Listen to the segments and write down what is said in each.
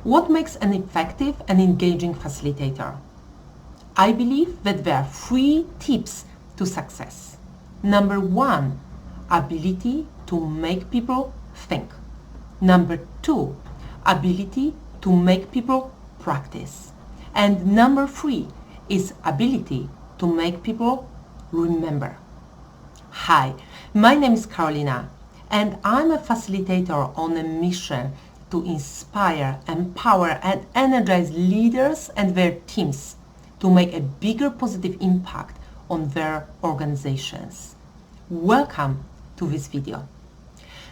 What makes an effective and engaging facilitator? I believe that there are 3 tips to success. Number 1, ability to make people think. Number 2, ability to make people practice. And number 3 is ability to make people remember. Hi, my name is Karolina, and I'm a facilitator on a mission to inspire, empower, and energize leaders and their teams to make a bigger positive impact on their organizations. Welcome to this video.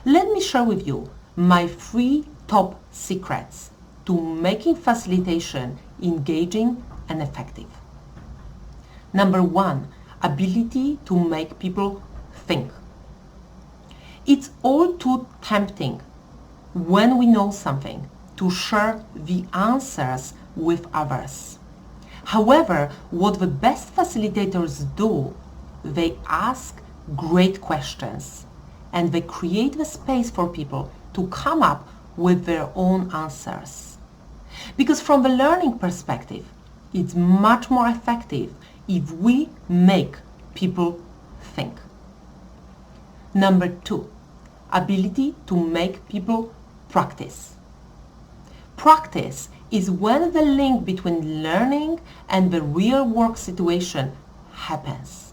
Let me share with you my 3 top secrets to making facilitation engaging and effective. Number 1, ability to make people think. It's all too tempting when we know something to share the answers with others. However, what the best facilitators do, they ask great questions and they create the space for people to come up with their own answers. Because from the learning perspective, it's much more effective if we make people think. Number 2, ability to make people practice. Practice is when the link between learning and the real work situation happens.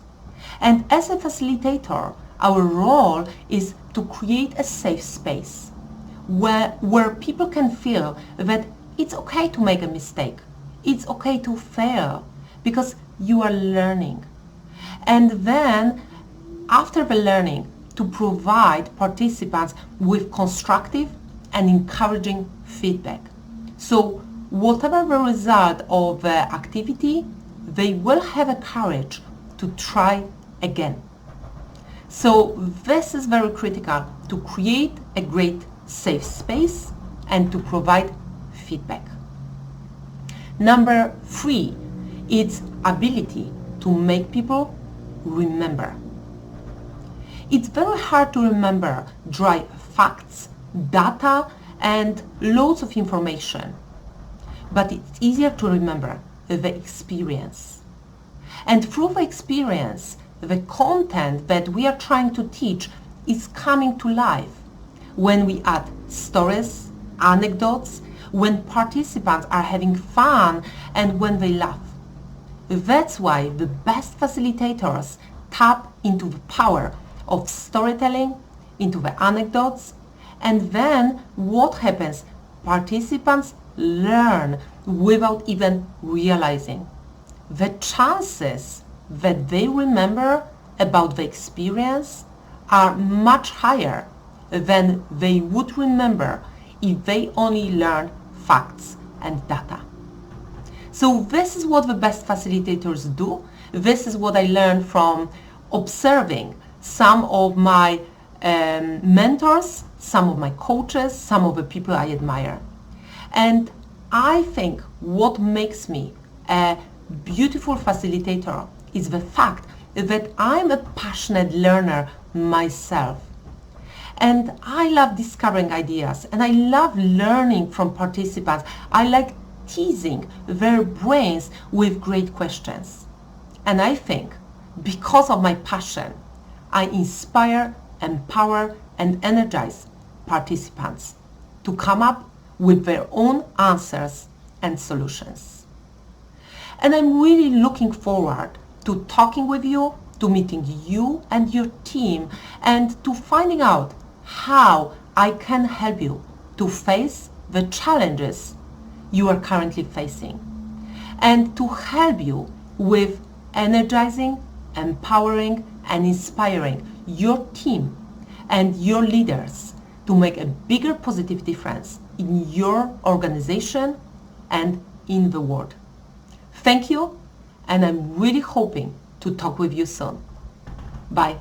And as a facilitator, our role is to create a safe space where people can feel that it's okay to make a mistake. It's okay to fail because you are learning. And then after the learning, to provide participants with constructive and encouraging feedback. So whatever the result of the activity, they will have a courage to try again. So this is very critical to create a great safe space and to provide feedback. Number 3, it's ability to make people remember. It's very hard to remember dry facts, data, and loads of information. But it's easier to remember the experience. And through the experience, the content that we are trying to teach is coming to life when we add stories, anecdotes, when participants are having fun, and when they laugh. That's why the best facilitators tap into the power of storytelling, into the anecdotes, and then what happens? Participants learn without even realizing. The chances that they remember about the experience are much higher than they would remember if they only learn facts and data. So this is what the best facilitators do. This is what I learned from observing some of my mentors, some of my coaches, some of the people I admire. And I think what makes me a beautiful facilitator is the fact that I'm a passionate learner myself. And I love discovering ideas and I love learning from participants. I like teasing their brains with great questions. And I think because of my passion, I inspire, empower, and energize participants to come up with their own answers and solutions. And I'm really looking forward to talking with you, to meeting you and your team, and to finding out how I can help you to face the challenges you are currently facing, and to help you with energizing, empowering, and inspiring your team and your leaders to make a bigger positive difference in your organization and in the world. Thank you, and I'm really hoping to talk with you soon. Bye.